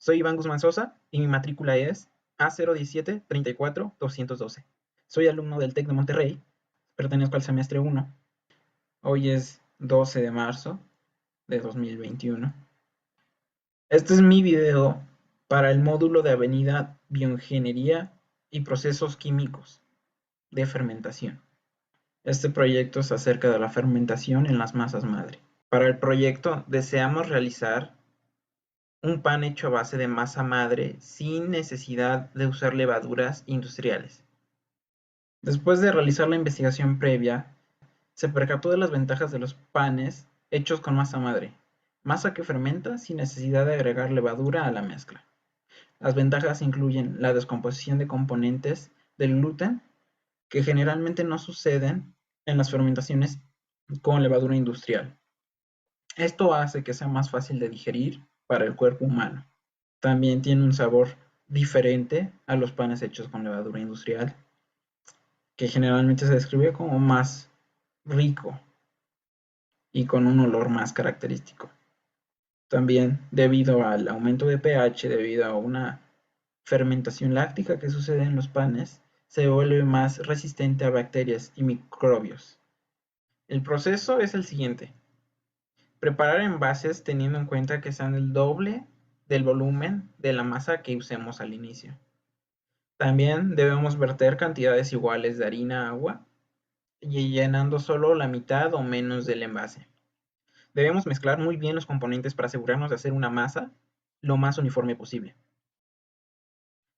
Soy Iván Guzmán Sosa y mi matrícula es A017-34-212. Soy alumno del TEC de Monterrey, pertenezco al semestre 1. Hoy es 12 de marzo de 2021. Este es mi video para el módulo de Avenida Bioingeniería y Procesos Químicos de Fermentación. Este proyecto es acerca de la fermentación en las masas madre. Para el proyecto deseamos realizar un pan hecho a base de masa madre sin necesidad de usar levaduras industriales. Después de realizar la investigación previa, se percató de las ventajas de los panes hechos con masa madre, masa que fermenta sin necesidad de agregar levadura a la mezcla. Las ventajas incluyen la descomposición de componentes del gluten, que generalmente no suceden en las fermentaciones con levadura industrial. Esto hace que sea más fácil de digerir para el cuerpo humano. También tiene un sabor diferente a los panes hechos con levadura industrial, que generalmente se describe como más rico y con un olor más característico. También debido al aumento de pH, debido a una fermentación láctica que sucede en los panes, se vuelve más resistente a bacterias y microbios. El proceso es el siguiente: preparar envases teniendo en cuenta que sean el doble del volumen de la masa que usemos al inicio. También debemos verter cantidades iguales de harina a agua y llenando solo la mitad o menos del envase. Debemos mezclar muy bien los componentes para asegurarnos de hacer una masa lo más uniforme posible.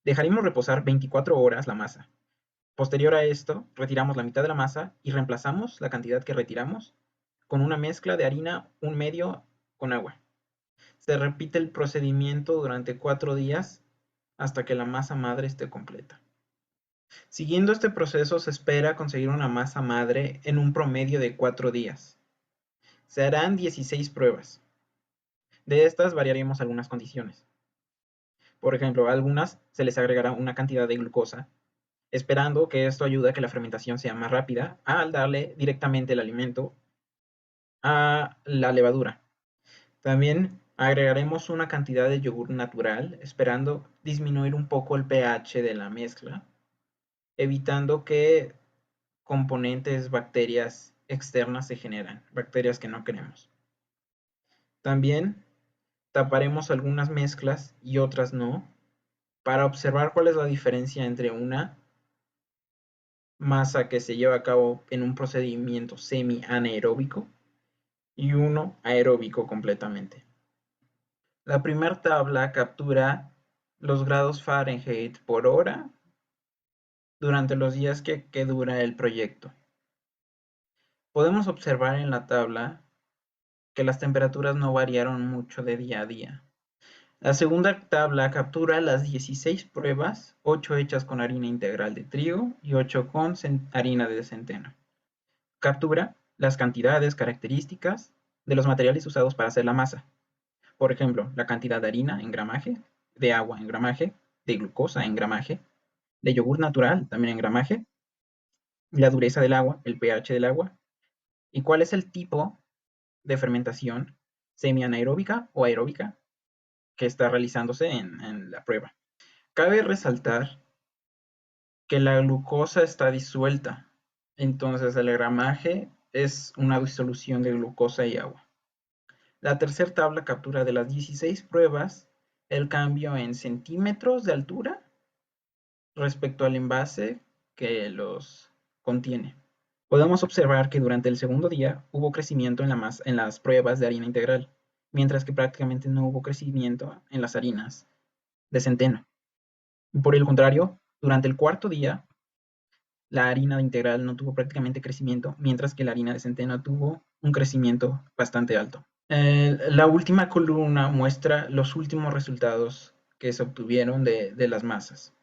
Dejaremos reposar 24 horas la masa. Posterior a esto, retiramos la mitad de la masa y reemplazamos la cantidad que retiramos con una mezcla de harina 1/2 con agua. Se repite el procedimiento durante 4 días hasta que la masa madre esté completa. Siguiendo este proceso se espera conseguir una masa madre en un promedio de 4 días. Se harán 16 pruebas. De estas variaremos algunas condiciones. Por ejemplo, a algunas se les agregará una cantidad de glucosa, esperando que esto ayude a que la fermentación sea más rápida al darle directamente el alimento a la levadura. También agregaremos una cantidad de yogur natural, esperando disminuir un poco el pH de la mezcla, evitando que componentes, bacterias externas se generan, bacterias que no queremos. También taparemos algunas mezclas y otras no, para observar cuál es la diferencia entre una masa que se lleva a cabo en un procedimiento semi-anaeróbico y uno aeróbico completamente. La primera tabla captura los grados Fahrenheit por hora durante los días que dura el proyecto. Podemos observar en la tabla que las temperaturas no variaron mucho de día a día. La segunda tabla captura las 16 pruebas, 8 hechas con harina integral de trigo y 8 con harina de centeno. Captura las cantidades características de los materiales usados para hacer la masa. Por ejemplo, la cantidad de harina en gramaje, de agua en gramaje, de glucosa en gramaje, de yogur natural también en gramaje, la dureza del agua, el pH del agua, y cuál es el tipo de fermentación semi-anaeróbica o aeróbica que está realizándose en la prueba. Cabe resaltar que la glucosa está disuelta, entonces el gramaje es una disolución de glucosa y agua. La tercera tabla captura de las 16 pruebas el cambio en centímetros de altura respecto al envase que los contiene. Podemos observar que durante el segundo día hubo crecimiento en las pruebas de harina integral, mientras que prácticamente no hubo crecimiento en las harinas de centeno. Por el contrario, durante el cuarto día, la harina integral no tuvo prácticamente crecimiento, mientras que la harina de centeno tuvo un crecimiento bastante alto. La última columna muestra los últimos resultados que se obtuvieron de las masas.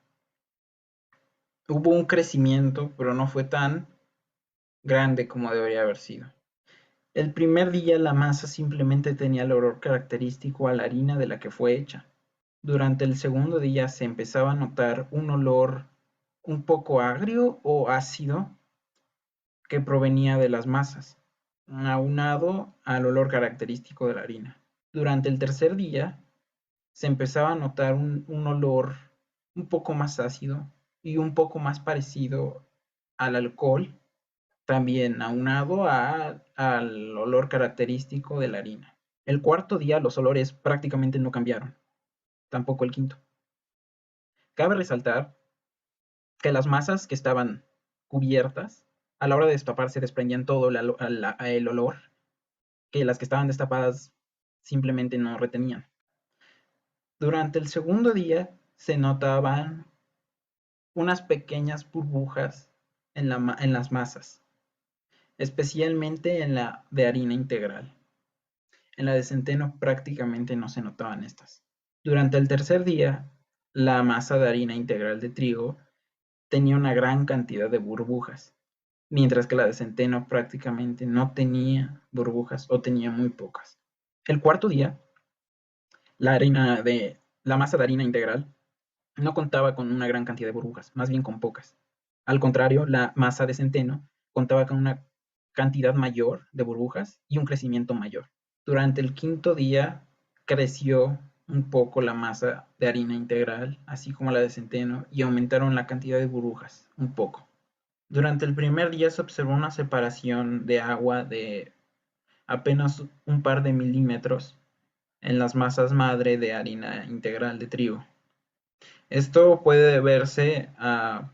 Hubo un crecimiento, pero no fue tan grande como debería haber sido. El primer día la masa simplemente tenía el olor característico a la harina de la que fue hecha. Durante el segundo día se empezaba a notar un olor un poco agrio o ácido que provenía de las masas, aunado al olor característico de la harina. Durante el tercer día se empezaba a notar un olor un poco más ácido y un poco más parecido al alcohol, también aunado al olor característico de la harina. El cuarto día los olores prácticamente no cambiaron, tampoco el quinto. Cabe resaltar que las masas que estaban cubiertas, a la hora de destaparse desprendían todo el olor, que las que estaban destapadas simplemente no retenían. Durante el segundo día se notaban unas pequeñas burbujas en las masas, especialmente en la de harina integral. En la de centeno prácticamente no se notaban estas. Durante el tercer día, la masa de harina integral de trigo tenía una gran cantidad de burbujas, mientras que la de centeno prácticamente no tenía burbujas o tenía muy pocas. El cuarto día, la masa de harina integral no contaba con una gran cantidad de burbujas, más bien con pocas. Al contrario, la masa de centeno contaba con una cantidad mayor de burbujas y un crecimiento mayor. Durante el quinto día creció un poco la masa de harina integral, así como la de centeno, y aumentaron la cantidad de burbujas un poco. Durante el primer día se observó una separación de agua de apenas un par de milímetros en las masas madre de harina integral de trigo. Esto puede deberse a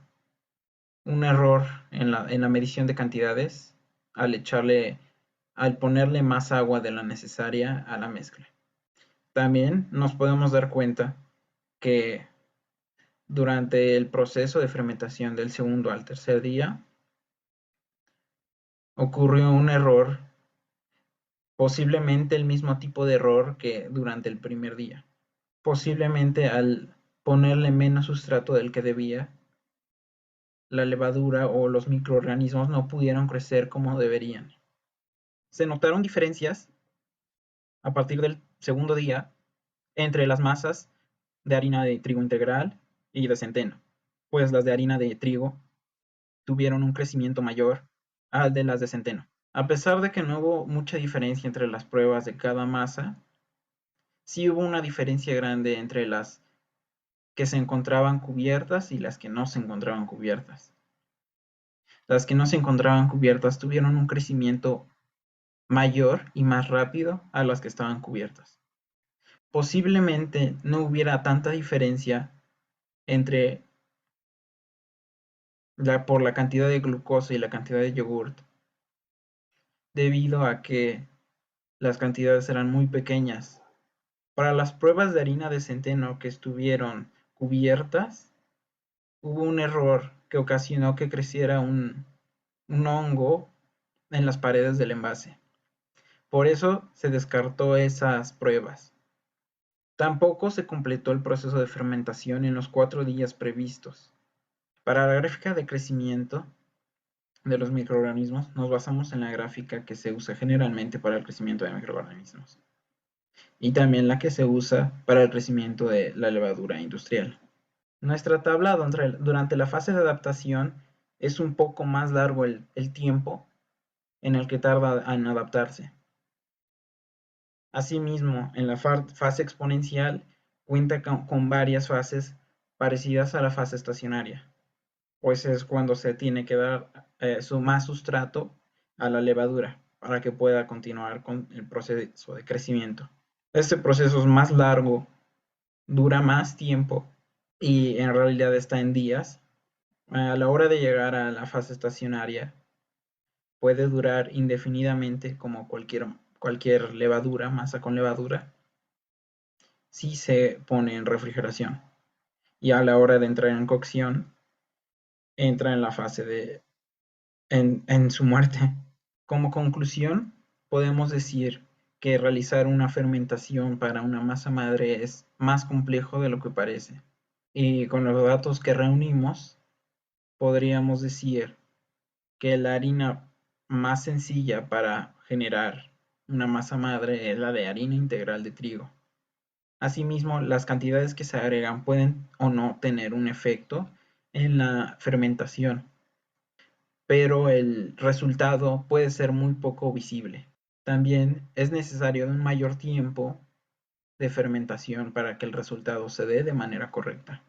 un error en la medición de cantidades al ponerle más agua de la necesaria a la mezcla. También nos podemos dar cuenta que durante el proceso de fermentación del segundo al tercer día ocurrió un error, posiblemente el mismo tipo de error que durante el primer día. Posiblemente al ponerle menos sustrato del que debía, la levadura o los microorganismos no pudieron crecer como deberían. Se notaron diferencias a partir del segundo día entre las masas de harina de trigo integral y de centeno, pues las de harina de trigo tuvieron un crecimiento mayor al de las de centeno. A pesar de que no hubo mucha diferencia entre las pruebas de cada masa, sí hubo una diferencia grande entre las que se encontraban cubiertas y las que no se encontraban cubiertas. Las que no se encontraban cubiertas tuvieron un crecimiento mayor y más rápido a las que estaban cubiertas. Posiblemente no hubiera tanta diferencia entre por la cantidad de glucosa y la cantidad de yogurt, debido a que las cantidades eran muy pequeñas. Para las pruebas de harina de centeno que estuvieron cubiertas, hubo un error que ocasionó que creciera un hongo en las paredes del envase. Por eso se descartó esas pruebas. Tampoco se completó el proceso de fermentación en los 4 días previstos. Para la gráfica de crecimiento de los microorganismos, nos basamos en la gráfica que se usa generalmente para el crecimiento de microorganismos y también la que se usa para el crecimiento de la levadura industrial. Nuestra tabla durante la fase de adaptación es un poco más largo el tiempo en el que tarda en adaptarse. Asimismo, en la fase exponencial cuenta con varias fases parecidas a la fase estacionaria, pues es cuando se tiene que dar más sustrato a la levadura para que pueda continuar con el proceso de crecimiento. Este proceso es más largo, dura más tiempo y en realidad está en días. A la hora de llegar a la fase estacionaria, puede durar indefinidamente como cualquier levadura, masa con levadura, si se pone en refrigeración. Y a la hora de entrar en cocción, entra en la fase en su muerte. Como conclusión, podemos decir que realizar una fermentación para una masa madre es más complejo de lo que parece. Y con los datos que reunimos, podríamos decir que la harina más sencilla para generar una masa madre es la de harina integral de trigo. Asimismo, las cantidades que se agregan pueden o no tener un efecto en la fermentación, pero el resultado puede ser muy poco visible. También es necesario un mayor tiempo de fermentación para que el resultado se dé de manera correcta.